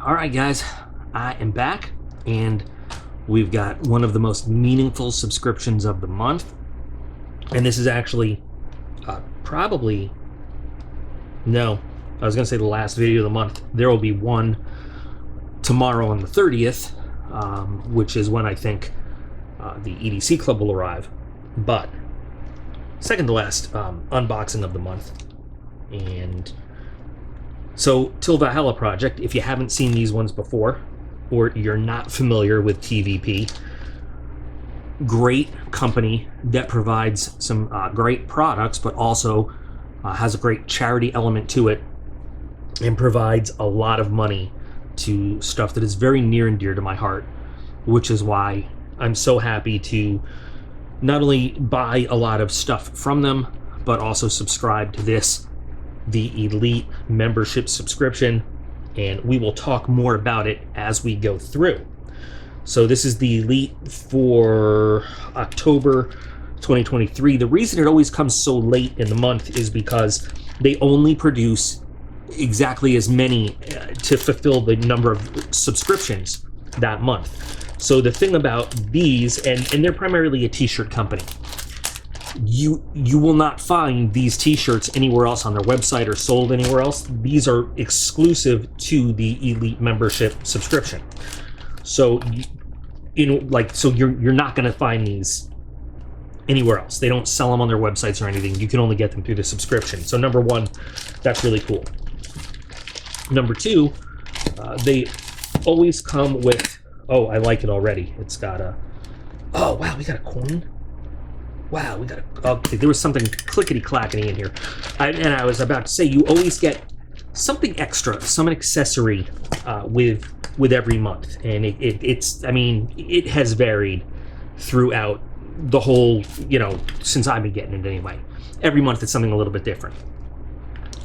All right, guys, I am back, and we've got one of the most meaningful subscriptions of the month. And this is actually probably, no, I was going to say the last video of the month. There will be one tomorrow on the 30th, which is when I think the EDC Club will arrive. But second to last unboxing of the month. And so, Till Valhalla project, if you haven't seen these ones before, or you're not familiar with TVP, great company that provides some great products, but also has a great charity element to it, and provides a lot of money to stuff that is very near and dear to my heart, which is why I'm so happy to not only buy a lot of stuff from them, but also subscribe to this, the Elite membership subscription, and we will talk more about it as we go through. So this is the Elite for October 2023. The reason it always comes so late in the month is because they only produce exactly as many to fulfill the number of subscriptions that month. So the thing about these, and they're primarily a t-shirt company, you will not find these t-shirts anywhere else on their website or sold anywhere else. These are exclusive to the Elite membership subscription. So you're not going to find these anywhere else. They don't sell them on their websites or anything. You can only get them through the subscription. So number one, that's really cool. Number two, they always come with, oh, I like it already. It's got a, oh wow, we got a coin. Wow, we got a, okay, there was something clickety-clackety in here. And I was about to say, you always get something extra, some accessory with every month. And it's, I mean, it has varied throughout the whole, since I've been getting it anyway. Every month it's something a little bit different.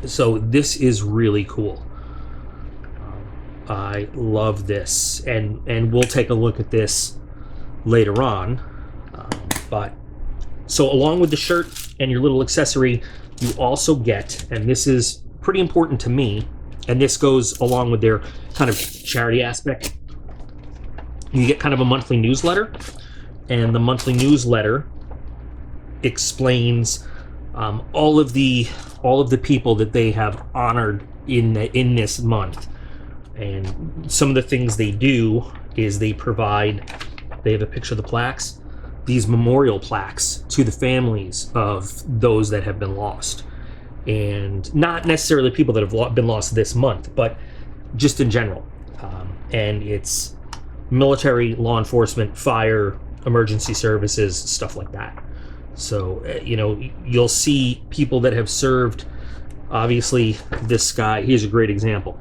So this is really cool. I love this. And we'll take a look at this later on. But so along with the shirt and your little accessory, you also get, and this is pretty important to me, and this goes along with their kind of charity aspect, you get kind of a monthly newsletter, and the monthly newsletter explains all of the people that they have honored in this month. And some of the things they do is they have a picture of the plaques, these memorial plaques to the families of those that have been lost. And not necessarily people that have been lost this month, but just in general. And it's military, law enforcement, fire, emergency services, stuff like that. So, you'll see people that have served. Obviously, this guy, here's a great example.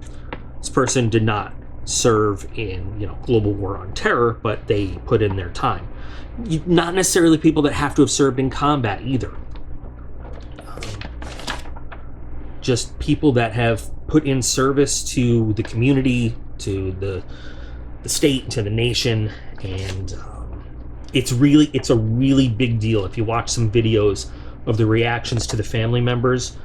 This person did not serve in, global war on terror, but they put in their time. Not necessarily people that have to have served in combat either. Just people that have put in service to the community, to the state, to the nation, and it's a really big deal. If you watch some videos of the reactions to the family members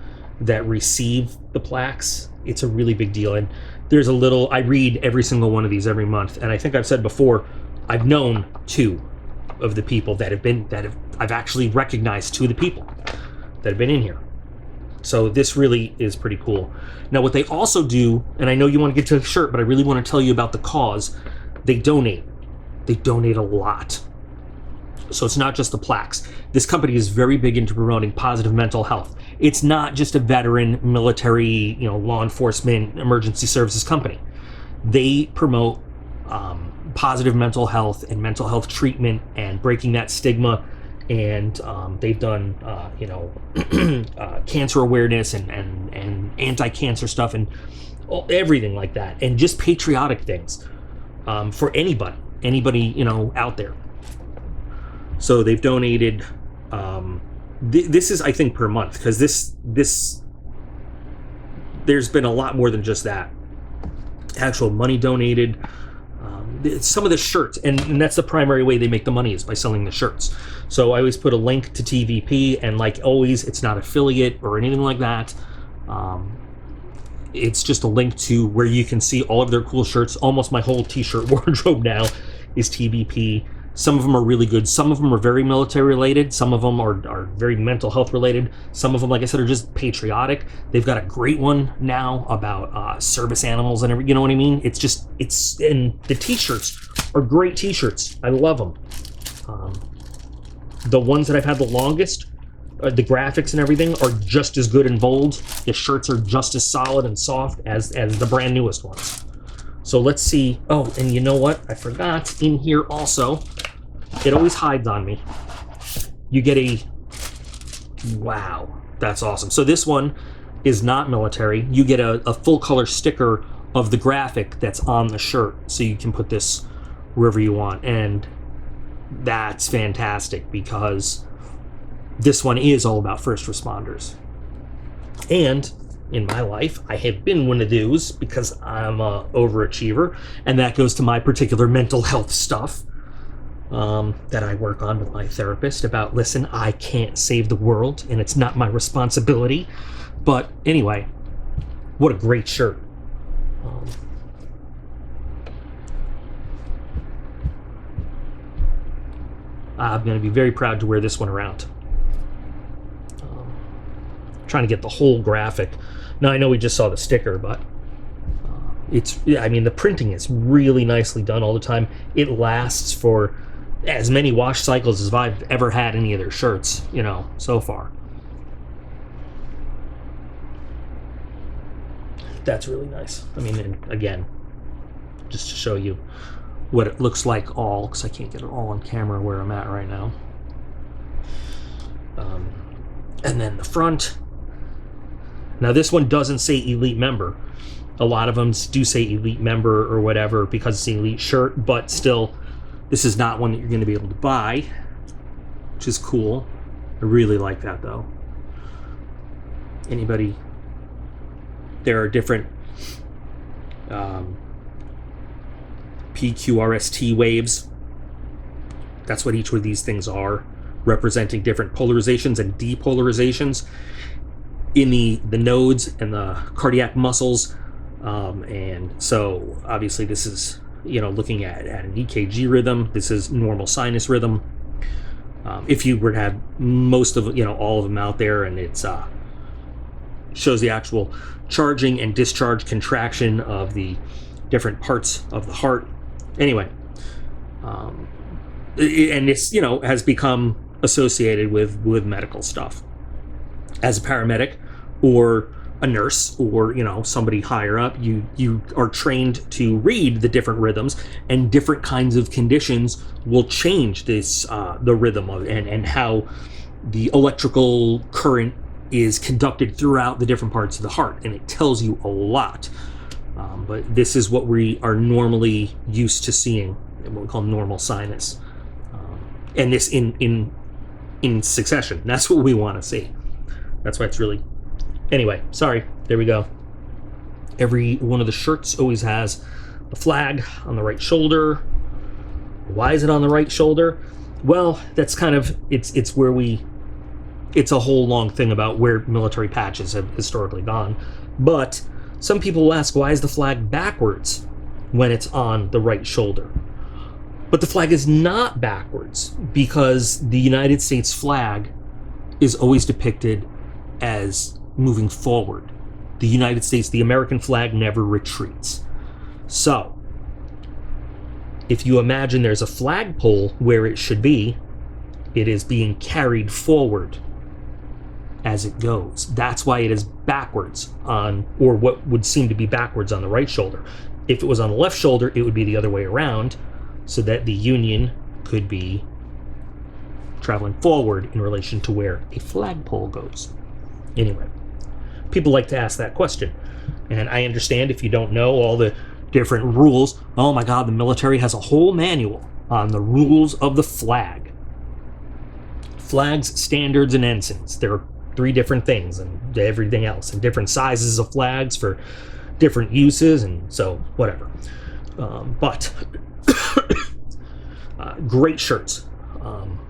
that receive the plaques, it's a really big deal. And there's I read every single one of these every month, and I think I've said before, I've known two of the people I've actually recognized two of the people that have been in here. So this really is pretty cool. Now what they also do, and I know you want to get to the shirt, but I really want to tell you about the cause. They donate a lot. So it's not just the plaques. This company is very big into promoting positive mental health. It's not just a veteran, military, law enforcement, emergency services company. They promote positive mental health and mental health treatment and breaking that stigma. And they've done, cancer awareness and anti-cancer stuff and everything like that. And just patriotic things for anybody, out there. So they've donated, this is, I think, per month, because there's been a lot more than just that. Actual money donated. Some of the shirts, and that's the primary way they make the money, is by selling the shirts. So I always put a link to TVP, and like always, it's not affiliate or anything like that. it's just a link to where you can see all of their cool shirts. Almost my whole t-shirt wardrobe now is TBP. Some of them are really good. Some of them are very military related. Some of them are very mental health related. Some of them, like I said, are just patriotic. They've got a great one now about service animals and everything. You know what I mean? And the t-shirts are great t-shirts. I love them. The ones that I've had the longest, the graphics and everything are just as good and bold. The shirts are just as solid and soft as the brand newest ones. So let's see. Oh, and you know what? I forgot in here also, it always hides on me. You get a, wow, that's awesome. So this one is not military. You get a full color sticker of the graphic that's on the shirt. So you can put this wherever you want. And that's fantastic because this one is all about first responders. And in my life, I have been one of those because I'm an overachiever, and that goes to my particular mental health stuff that I work on with my therapist about, listen, I can't save the world, and it's not my responsibility. But anyway, what a great shirt. I'm going to be very proud to wear this one around. Trying to get the whole graphic. Now I know we just saw the sticker, but I mean, the printing is really nicely done all the time. It lasts for as many wash cycles as I've ever had any of their shirts, you know, so far. That's really nice. I mean, and again, just to show you what it looks like all, because I can't get it all on camera where I'm at right now. And then the front. Now this one doesn't say elite member. A lot of them do say elite member or whatever because it's an elite shirt, but still, this is not one that you're going to be able to buy, which is cool. I really like that though. Anybody? There are different PQRST waves. That's what each of these things are, representing different polarizations and depolarizations in the nodes and the cardiac muscles. And so obviously this is, you know, looking at an EKG rhythm. This is normal sinus rhythm. If you were to have most of, you know, all of them out there, and it's shows the actual charging and discharge contraction of the different parts of the heart. Anyway, and this, you know, has become associated with medical stuff. As a paramedic or a nurse or, you know, somebody higher up, you are trained to read the different rhythms, and different kinds of conditions will change this the rhythm of and how the electrical current is conducted throughout the different parts of the heart, and it tells you a lot. But this is what we are normally used to seeing, what we call normal sinus, and this in succession. That's what we want to see. That's why it's really... Anyway, sorry. There we go. Every one of the shirts always has the flag on the right shoulder. Why is it on the right shoulder? Well, that's kind of... It's where we... It's a whole long thing about where military patches have historically gone. But some people will ask, why is the flag backwards when it's on the right shoulder? But the flag is not backwards because the United States flag is always depicted as moving forward. The United States, the American flag, never retreats. So, if you imagine there's a flagpole where it should be, it is being carried forward as it goes. That's why it is backwards on, or what would seem to be backwards on the right shoulder. If it was on the left shoulder, it would be the other way around, so that the Union could be traveling forward in relation to where a flagpole goes. Anyway, people like to ask that question, and I understand if you don't know all the different rules. Oh my God, the military has a whole manual on the rules of the flag. Flags, standards, and ensigns. There are 3 different things, and everything else, and different sizes of flags for different uses, and so whatever. But great shirts.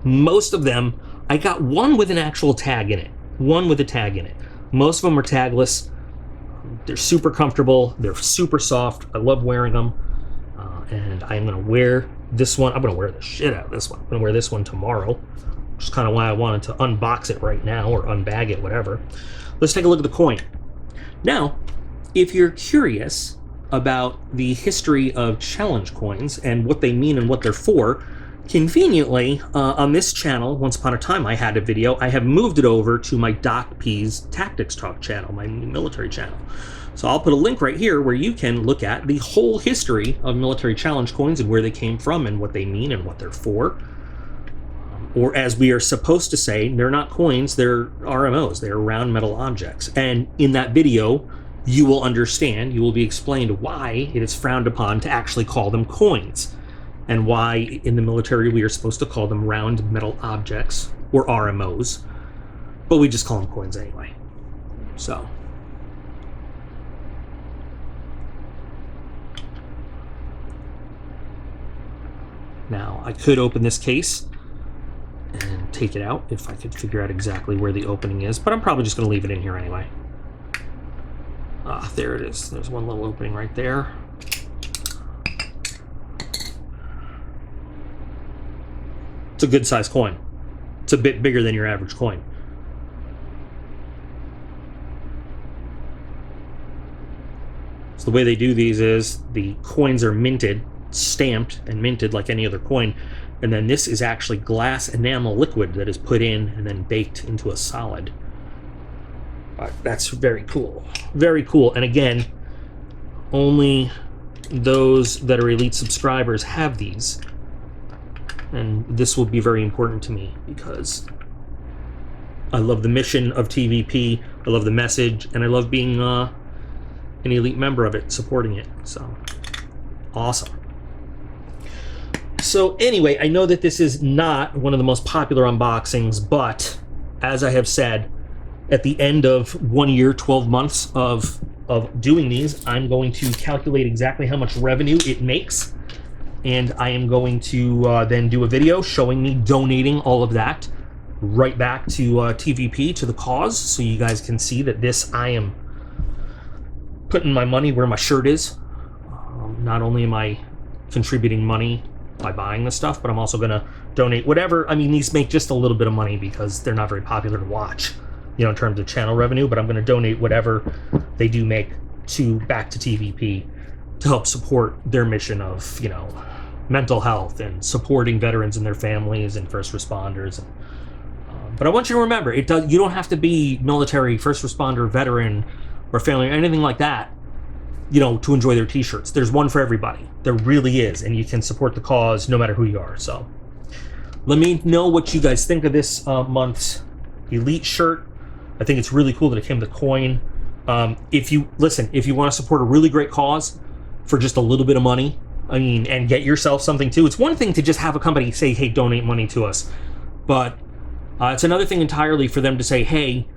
Most of them, I got one with an actual tag in it. One with a tag in it. Most of them are tagless. They're super comfortable. They're super soft. I love wearing them. And I'm going to wear this one. I'm going to wear the shit out of this one. I'm going to wear this one tomorrow, which is kind of why I wanted to unbox it right now, or unbag it, whatever. Let's take a look at the coin. Now, if you're curious about the history of challenge coins and what they mean and what they're for, conveniently, on this channel, once upon a time I had a video. I have moved it over to my Doc P's Tactics Talk channel, my military channel. So I'll put a link right here where you can look at the whole history of military challenge coins and where they came from and what they mean and what they're for. Or as we are supposed to say, they're not coins, they're RMOs, they're round metal objects. And in that video, you will understand, you will be explained why it is frowned upon to actually call them coins, and why in the military we are supposed to call them round metal objects, or RMOs, but we just call them coins anyway. So. Now, I could open this case and take it out if I could figure out exactly where the opening is, but I'm probably just going to leave it in here anyway. Ah, there it is. There's one little opening right there. It's a good size coin. It's a bit bigger than your average coin. So the way they do these is the coins are minted, stamped and minted like any other coin, and then this is actually glass enamel liquid that is put in and then baked into a solid. That's very cool. Very cool. And again, only those that are elite subscribers have these. And this will be very important to me because I love the mission of TVP, I love the message, and I love being an elite member of it, supporting it. So, awesome. So anyway, I know that this is not one of the most popular unboxings, but as I have said, at the end of 1 year, 12 months of doing these, I'm going to calculate exactly how much revenue it makes, and I am going to then do a video showing me donating all of that right back to TVP, to the cause, so you guys can see that this, I am putting my money where my shirt is. Not only am I contributing money by buying this stuff, but I'm also going to donate whatever. I mean, these make just a little bit of money because they're not very popular to watch, you know, in terms of channel revenue, but I'm going to donate whatever they do make back to TVP to help support their mission of, you know, mental health and supporting veterans and their families and first responders. But I want you to remember, you don't have to be military, first responder, veteran, or family, or anything like that, you know, to enjoy their t-shirts. There's one for everybody. There really is, and you can support the cause no matter who you are. So let me know what you guys think of this month's elite shirt. I think it's really cool that it came with a coin. If you want to support a really great cause for just a little bit of money, I mean, and get yourself something too. It's one thing to just have a company say, hey, donate money to us, but it's another thing entirely for them to say, hey,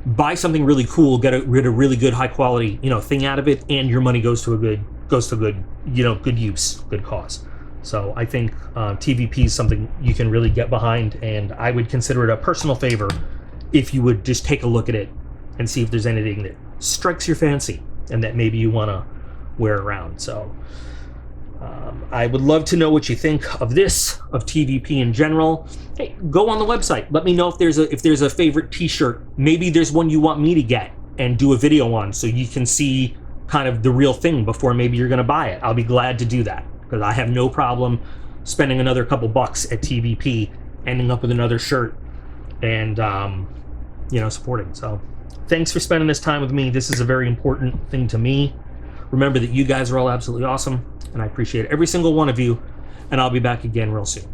buy something really cool, get a really good high quality, you know, thing out of it, and your money goes to good use, good cause. So I think TVP is something you can really get behind, and I would consider it a personal favor if you would just take a look at it and see if there's anything that strikes your fancy and that maybe you want to wear around. So I would love to know what you think of this, of TVP in general. Hey, go on the website. Let me know if there's a favorite t-shirt. Maybe there's one you want me to get and do a video on so you can see kind of the real thing before maybe you're going to buy it. I'll be glad to do that because I have no problem spending another couple bucks at TVP, ending up with another shirt, and you know, supporting. So thanks for spending this time with me. This is a very important thing to me. Remember that you guys are all absolutely awesome, and I appreciate every single one of you, and I'll be back again real soon.